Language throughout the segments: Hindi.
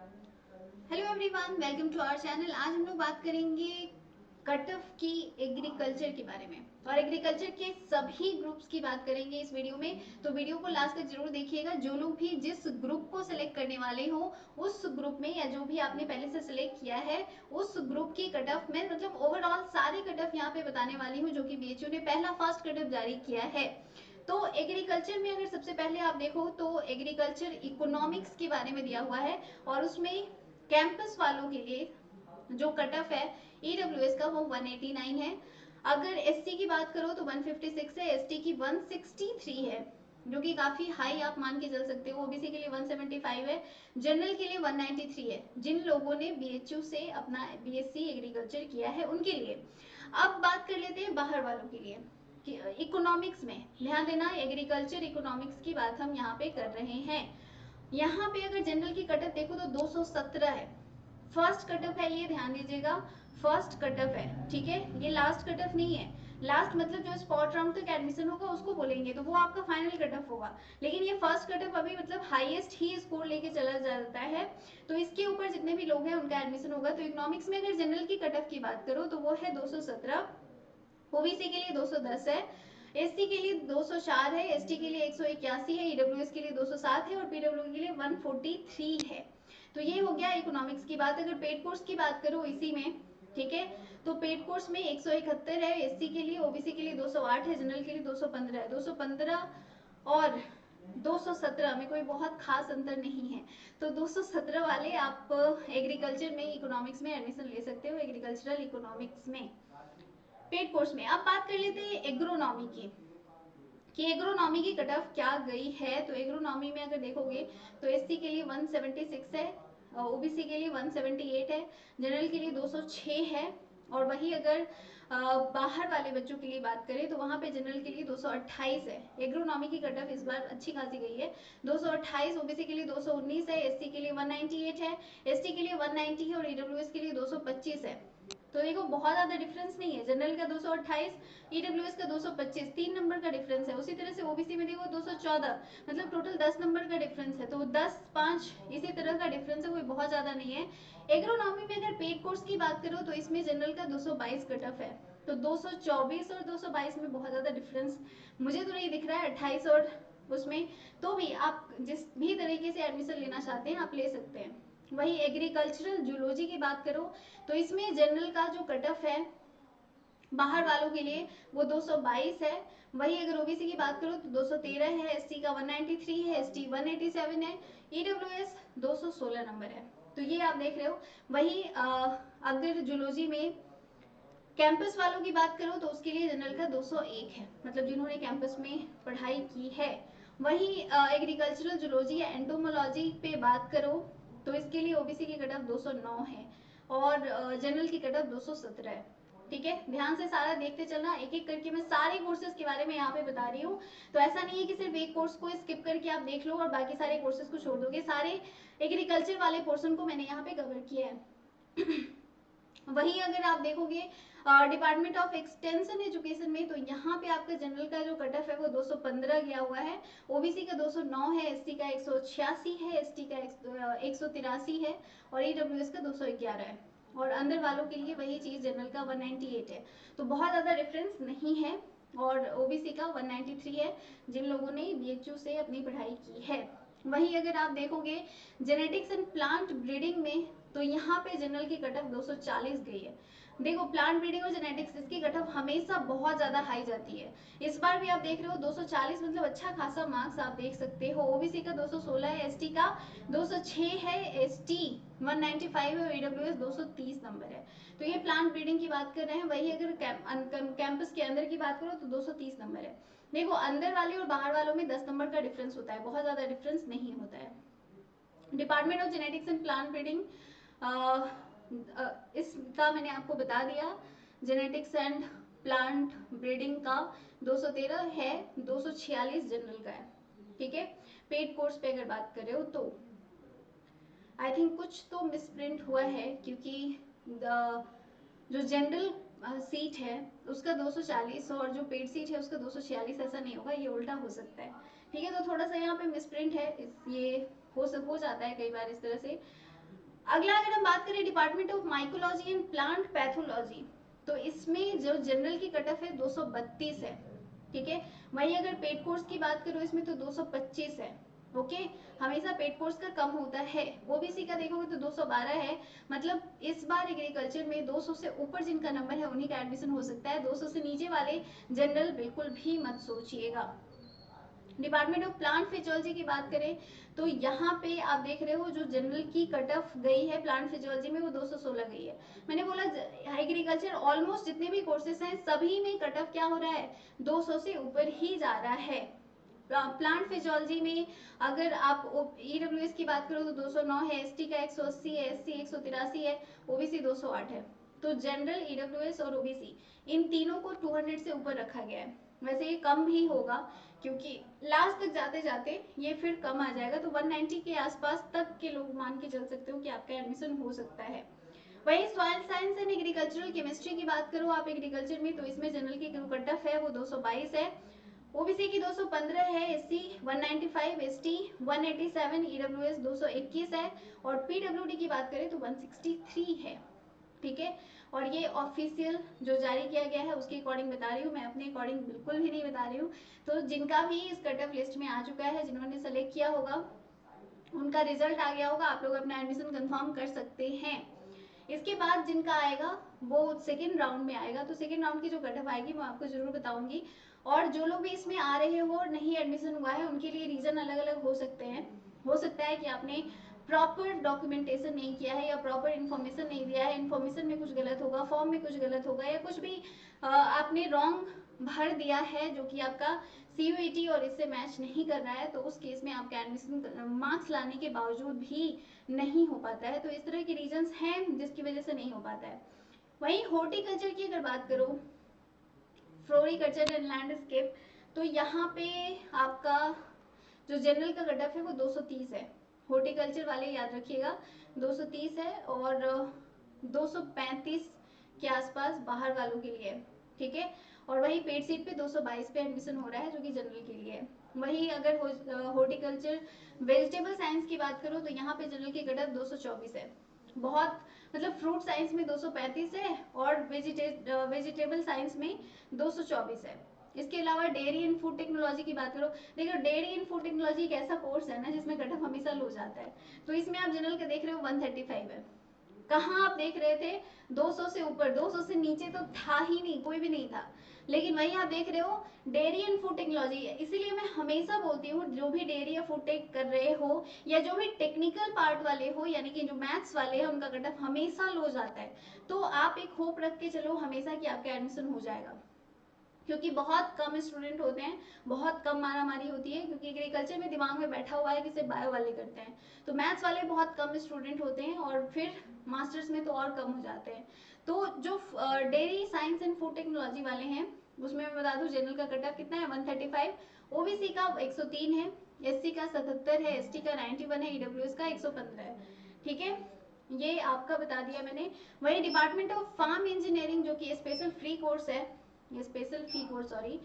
Hello everyone, welcome to our channel. आज हम लोग बात करेंगे कट ऑफ की एग्रीकल्चर के बारे में और एग्रीकल्चर के सभी ग्रुप्स की बात करेंगे इस वीडियो में। तो वीडियो को लास्ट तक जरूर देखिएगा। जो लोग भी जिस ग्रुप को सिलेक्ट करने वाले हो उस ग्रुप में, या जो भी आपने पहले से सिलेक्ट किया है उस ग्रुप की कट ऑफ में, मतलब ओवरऑल सारे कट ऑफ यहाँ पे बताने वाली हूँ जो कि बीएचयू ने पहला फर्स्ट कट ऑफ जारी किया है। तो एग्रीकल्चर में अगर सबसे पहले आप देखो तो एग्रीकल्चर इकोनॉमिक्स के बारे में दिया हुआ है और उसमें कैंपस वालों के लिए जो कट ऑफ है ईडब्ल्यूएस का वो 189 है। अगर एससी की बात करो तो 156 है, एसटी की 163 है जो कि काफी हाई आप मान के चल सकते हो। ओबीसी के लिए 175 है, जनरल के लिए 193 है जिन लोगों ने बीएचयू से अपना बीएससी एग्रीकल्चर किया है उनके लिए। अब बात कर लेते हैं बाहर वालों के लिए। इकोनॉमिक्स में ध्यान देना, एग्रीकल्चर इकोनॉमिक्स की बात हम यहाँ पे कर रहे हैं। यहाँ पे अगर जनरल की कटअप देखो तो 217 है, फर्स्ट कटअप है, ये ध्यान दीजिएगा, फर्स्ट कटअप है, ठीक है। ये लास्ट कटअप नहीं है। लास्ट मतलब जो स्पॉट राउंड तक एडमिशन होगा उसको बोलेंगे तो वो आपका फाइनल कटअप होगा, लेकिन ये फर्स्ट कटअप अभी मतलब हाईएस्ट ही स्कोर लेके चला जाता है। तो इसके ऊपर जितने भी लोग हैं उनका एडमिशन होगा। तो इकोनॉमिक्स में अगर जनरल की कटअप की बात करो तो वो है 217, ओबीसी के लिए 210 है, एससी के लिए 204 है, एसटी के लिए 181 है, ईडब्ल्यूएस के लिए 207 है और पीडब्ल्यू के लिए 143 है। तो ये हो गया इकोनॉमिक्स की बात। अगर पेड कोर्स की बात करो इसी में, ठीक है, तो पेड कोर्स में 171 है एससी के लिए, ओबीसी के लिए 208 है, जनरल के लिए 215 है। 215 और 217 में कोई बहुत खास अंतर नहीं है। तो 217 वाले आप एग्रीकल्चर में इकोनॉमिक्स में एडमिशन ले सकते हो, एग्रीकल्चरल इकोनॉमिक्स में पेड कोर्स में। अब बात कर लेते हैं एग्रोनॉमी की कि एग्रोनॉमी की कट ऑफ क्या गई है। तो एग्रोनॉमी में अगर देखोगे तो एससी के लिए 176 है, ओबीसी के लिए 178 है, जनरल के लिए 206 है। और वही अगर बाहर वाले बच्चों के लिए बात करें तो वहां पे जनरल के लिए 228 है। एग्रोनॉमी की कट ऑफ इस बार अच्छी खासी गई है, 228, ओबीसी के लिए 219 है, एससी के लिए 198 है, एसटी के लिए 190 है और ईडब्ल्यूएस के लिए 225 है। तो देखो बहुत ज्यादा डिफरेंस नहीं है, जनरल का 228, ईडब्ल्यूएस का 225, 3 नंबर का डिफरेंस है। उसी तरह से ओबीसी में देखो 214, मतलब टोटल 10 नंबर का डिफरेंस है। तो 10 5 इसी तरह का डिफरेंस है, कोई बहुत ज्यादा नहीं है। एग्रोनॉमी में अगर पेड कोर्स की बात करो तो इसमें जनरल का 222 कट ऑफ है, तो 224 और 222 में बहुत ज्यादा डिफरेंस मुझे तो नहीं दिख रहा है। 28 और उसमें तो भी आप जिस भी तरीके से एडमिशन लेना चाहते हैं आप ले सकते हैं। वही एग्रीकल्चरल जूलॉजी की बात करो तो इसमें जनरल का जो कट ऑफ है बाहर वालों के लिए वो 222 है। वही अगर ओबीसी की बात करो तो 213 है, एसटी का 193 है, एसटी 187 है, ईडब्ल्यूएस 216 नंबर है। तो ये आप देख रहे हो। वही अगर जूलॉजी में कैंपस वालों की बात करो तो उसके लिए जनरल का 201 है, मतलब जिन्होंने कैंपस में पढ़ाई की है। वही एग्रीकल्चरल जूलॉजी या एंटोमोलॉजी पे बात करो तो इसके लिए ओबीसी की कट ऑफ 209 है और जनरल की कट ऑफ 217 है। ठीक है, ध्यान से सारा देखते चलना, एक एक करके मैं सारे कोर्सेज के बारे में यहाँ पे बता रही हूँ। तो ऐसा नहीं है कि सिर्फ एक कोर्स को स्किप करके आप देख लो और बाकी सारे कोर्सेज को छोड़ दोगे। सारे एग्रीकल्चर वाले पोर्शन को मैंने यहाँ पे कवर किया है। वहीं अगर आप देखोगे डिपार्टमेंट ऑफ एक्सटेंशन एजुकेशन में तो यहाँ पे आपका जनरल का जो कट ऑफ है वो 215 गया हुआ है, ओबीसी का 209 है, एससी का 186 है, एसटी का 183 है और ईडब्ल्यूएस का 211 है। और अंदर वालों के लिए वही चीज, जनरल का 198 है। तो बहुत ज्यादा डिफरेंस नहीं है। और ओबीसी का 193 है जिन लोगों ने बीएचयू से अपनी पढ़ाई की है। वहीं अगर आप देखोगे जेनेटिक्स एंड प्लांट ब्रीडिंग में तो यहाँ पे जनरल की कट ऑफ 240 गई है। देखो प्लांट ब्रीडिंग और जेनेटिक्स इसकी कट ऑफ हमेशा बहुत ज्यादा हाई जाती है। इस बार भी आप देख रहे हो 240, मतलब अच्छा खासा मार्क्स आप देख सकते हो। ओबीसी का 216 है, एसटी का 206 है, एसटी 195 है और ईडब्ल्यूएस 230 नंबर है। तो ये प्लांट ब्रीडिंग की बात कर रहे हैं। वही अगर कैंपस के अंदर की बात करो तो 230 नंबर है। देखो अंदर वाले और बाहर वालों में 10 नंबर का डिफरेंस होता है, बहुत ज्यादा डिफरेंस नहीं होता है। Department of genetics and plant breeding इसका मैंने आपको बता दिया। जेनेटिक्स एंड प्लांट ब्रीडिंग का 213 है, 246 जनरल का है। ठीक है, पेड कोर्स पे अगर बात कर रहे हो तो आई थिंक कुछ तो मिसप्रिंट हुआ है क्योंकि जो जनरल सीट है उसका 240 और जो पेड सीट है उसका 246, ऐसा नहीं होगा, ये उल्टा हो सकता है। ठीक है, तो थोड़ा सा यहाँ पे मिसप्रिंट है, ये हो जाता है कई बार इस तरह से। अगला अगर हम बात करें department of mycology and plant pathology, तो इसमें जो जनरल की कट ऑफ है 232 है, ठीक है। वहीं अगर पेड कोर्स की बात करो इसमें तो 225 है, ओके। हमेशा पेड कोर्स का कम होता है। ओबीसी का देखोगे तो 212 है, मतलब इस बार एग्रीकल्चर में 200 से ऊपर जिनका नंबर है उन्हीं का एडमिशन हो सकता है, 200 से नीचे वाले जनरल बिल्कुल भी मत सोचिएगा। डिपार्टमेंट ऑफ प्लांट फिजियोलॉजी की बात करें तो यहाँ पे आप देख रहे हो जो जनरल की कट ऑफ गई है प्लांट फिजियोलॉजी में वो 216 गई है। मैंने बोला एग्रीकल्चर ऑलमोस्ट जितने भी कोर्सेस हैं सभी में कट ऑफ क्या हो रहा है, 200 से ऊपर ही जा रहा है। प्लांट फिजियोलॉजी में अगर आप ईडब्ल्यूएस की बात करो तो 209 है, एसटी का 180 है, एससी 183 है, ओबीसी 208 है। तो जनरल, ईडब्ल्यूएस और ओबीसी इन तीनों को 200 से ऊपर रखा गया है। वैसे ये कम भी होगा क्योंकि लास्ट तक जाते जाते ये फिर कम आ जाएगा, तो 190 के आसपास तक के लोग मान के चल सकते हो कि आपका एडमिशन हो सकता है। वही soil science and agricultural chemistry की बात करो आप एग्रीकल्चर में, तो इसमें जनरल की कट ऑफ है वो 222 है, ओबीसी की 215 है, एससी 195, एसटी 187, ईडब्ल्यूएस 221 है, और पीडब्ल्यूडी की बात करें तो 163 है, ठीक है। और ये ऑफिशियल जो जारी किया गया है उसके अकॉर्डिंग बता रही हूँ, मैं अपने अकॉर्डिंग बिल्कुल भी नहीं बता रही हूँ। तो जिनका भी इस कट ऑफ लिस्ट में आ चुका है, जिन्होंने सेलेक्ट किया होगा, उनका रिजल्ट आ गया होगा, आप लोग अपना एडमिशन कंफर्म कर सकते हैं। इसके बाद जिनका आएगा वो सेकेंड राउंड में आएगा, तो सेकेंड राउंड की जो कट ऑफ आएगी मैं आपको जरूर बताऊंगी। और जो लोग भी इसमें आ रहे हो और नहीं एडमिशन हुआ है उनके लिए रीजन अलग अलग हो सकते हैं। हो सकता है कि आपने प्रॉपर डॉक्यूमेंटेशन नहीं किया है या प्रॉपर इन्फॉर्मेशन नहीं दिया है, इन्फॉर्मेशन में कुछ गलत होगा, फॉर्म में कुछ गलत होगा, या कुछ भी आपने रॉन्ग भर दिया है जो कि आपका सीयूईटी और इससे मैच नहीं कर रहा है, तो उस केस में आपका एडमिशन मार्क्स लाने के बावजूद भी नहीं हो पाता है। तो इस तरह के रीजंस हैं जिसकी वजह से नहीं हो पाता है। वहीं हॉर्टिकल्चर की अगर बात करो, फ्लोरिकल्चर एंड लैंडस्केप, तो यहाँ पे आपका जो जनरल का कट ऑफ है वो 230 है, हॉर्टिकल्चर वाले याद रखिएगा 230 है, और 235 के आसपास बाहर वालों के लिए, ठीक है। और वही पेड सीट पे 222 पे एडमिशन हो रहा है जो कि जनरल के लिए है। वही अगर हॉर्टिकल्चर वेजिटेबल साइंस की बात करो तो यहाँ पे जनरल की कट ऑफ 224 है, बहुत मतलब फ्रूट साइंस में 235 है और वेजिटेबल साइंस में 224 है। इसके अलावा डेयरी एंड फूड टेक्नोलॉजी की बात करो, देखो डेयरी एंड फूड टेक्नोलॉजी एक ऐसा कोर्स है ना जिसमें कट ऑफ हमेशा लो जाता है, तो इसमें आप जनरल का देख रहे हो 135 है। कहाँ आप देख रहे थे 200 से ऊपर, 200 से नीचे तो था ही नहीं, कोई भी नहीं था। लेकिन वही आप देख रहे हो डेयरी एंड फूड टेक्नोलॉजी है, इसीलिए मैं हमेशा बोलती हूँ जो भी डेयरी या फूड टेक कर रहे हो या जो भी टेक्निकल पार्ट वाले हो यानी कि जो मैथ्स वाले हैं उनका कट ऑफ हमेशा लो जाता है। तो आप एक होप रख के चलो हमेशा कि आपका एडमिशन हो जाएगा, क्योंकि बहुत कम स्टूडेंट होते हैं, बहुत कम मारा मारी होती है, क्योंकि एग्रीकल्चर में दिमाग में बैठा हुआ है कि सिर्फ बायो वाले करते हैं, तो मैथ्स वाले बहुत कम स्टूडेंट होते हैं और फिर मास्टर्स में तो और कम हो जाते हैं। तो जो dairy science and food technology वाले हैं उसमें मैं बता दूं जनरल का कट ऑफ कितना है 135, ओबीसी का 103 है, एससी का 77 है, एसटी का 91 है, ईडब्ल्यूएस का 115 है, ठीक है। ये आपका बता दिया मैंने। वही डिपार्टमेंट ऑफ फार्म इंजीनियरिंग जो कि स्पेशल फ्री कोर्स है, ये स्पेशल फी कोर्स सॉरी,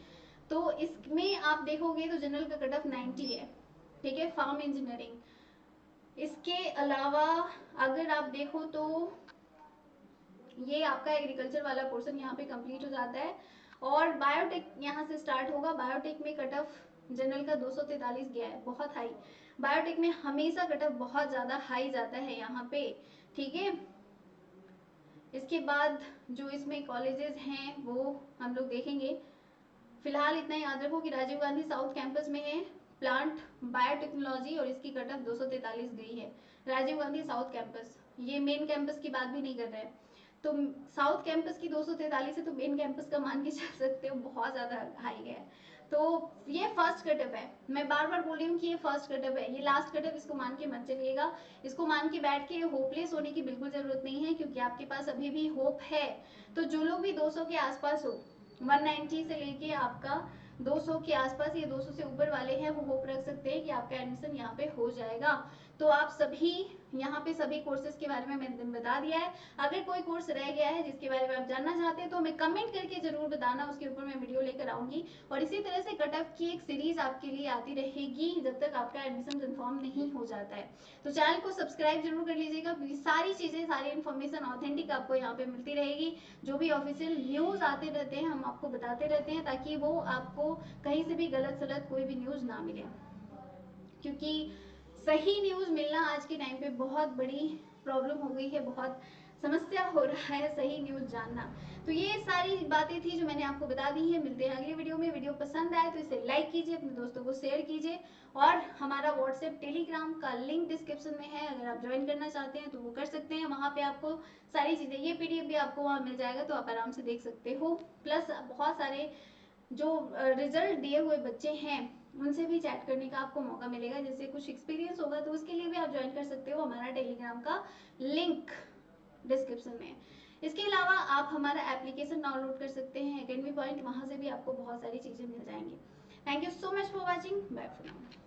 तो इसमें आप देखोगे तो जनरल का कट ऑफ 90 है, ठीक है, फार्म इंजीनियरिंग। इसके अलावा अगर आप देखो तो ये आपका एग्रीकल्चर वाला पोर्शन यहाँ पे कंप्लीट हो जाता है, और बायोटेक यहाँ से स्टार्ट होगा। बायोटेक में कट ऑफ जनरल का 243 गया है, बहुत हाई। बायोटेक में हमेशा कट ऑफ बहुत ज़्यादा हाई जाता है यहाँ पे, ठीक है। इसके बाद जो इसमें कॉलेजेस हैं वो हम लोग देखेंगे। फिलहाल इतना याद रखो कि राजीव गांधी साउथ कैंपस में है प्लांट बायोटेक्नोलॉजी और इसकी कट ऑफ 243 गई है। राजीव गांधी साउथ कैंपस, ये मेन कैंपस की बात भी नहीं कर रहे हैं, तो साउथ कैंपस की 243 है तो मेन कैंपस का मान के चल सकते हो बहुत ज्यादा हाई है। तो ये फर्स्ट कट ऑफ है, मैं बार बार बोल रही हूँ कि ये फर्स्ट कट ऑफ है, ये लास्ट कट ऑफ इसको मान के मत चलिएगा। इसको मान के बैठ के होपलेस होने की बिल्कुल जरूरत नहीं है, क्योंकि आपके पास अभी भी होप है। तो जो लोग भी 200 के आसपास हो, 190 से लेके आपका 200 के आसपास या 200 से ऊपर वाले हैं, वो होप रख सकते हैं कि आपका एडमिशन यहाँ पे हो जाएगा। तो आप सभी यहाँ पे सभी कोर्सेज के बारे में मैंने बता दिया है। अगर कोई कोर्स रह गया है जिसके बारे में आप जानना चाहते हैं तो हमें कमेंट करके जरूर बताना, उसके ऊपर मैं वीडियो लेकर आऊंगी। और इसी तरह से कट ऑफ की एक सीरीज आपके लिए आती रहेगी जब तक आपका एडमिशन कंफर्म नहीं हो जाता है। तो चैनल को सब्सक्राइब जरूर कर लीजिएगा, सारी चीजें, सारी इन्फॉर्मेशन ऑथेंटिक आपको यहाँ पे मिलती रहेगी। जो भी ऑफिशियल न्यूज आते रहते हैं हम आपको बताते रहते हैं, ताकि वो आपको कहीं से भी गलत सलत कोई भी न्यूज ना मिले, क्योंकि सही न्यूज मिलना आज के टाइम पे बहुत बड़ी प्रॉब्लम हो गई है, बहुत समस्या हो रहा है सही न्यूज जानना। तो ये सारी बातें थी जो मैंने आपको बता दी है। मिलते हैं अगली वीडियो में। वीडियो पसंद आए तो इसे लाइक कीजिए, अपने दोस्तों को शेयर कीजिए, और हमारा व्हाट्सएप टेलीग्राम का लिंक डिस्क्रिप्शन में है, अगर आप ज्वाइन करना चाहते हैं तो वो कर सकते हैं। वहाँ पे आपको सारी चीजें, ये पीडीएफ भी आपको वहाँ मिल जाएगा, तो आप आराम से देख सकते हो। प्लस बहुत सारे जो रिजल्ट दिए हुए बच्चे हैं उनसे भी चैट करने का आपको मौका मिलेगा, जिससे कुछ एक्सपीरियंस होगा, तो उसके लिए भी आप ज्वाइन कर सकते हो। हमारा टेलीग्राम का लिंक डिस्क्रिप्शन में है। इसके अलावा आप हमारा एप्लीकेशन डाउनलोड कर सकते हैं एकेडमी पॉइंट, वहां से भी आपको बहुत सारी चीजें मिल जाएंगी। Thank you so much for watching, bye for now.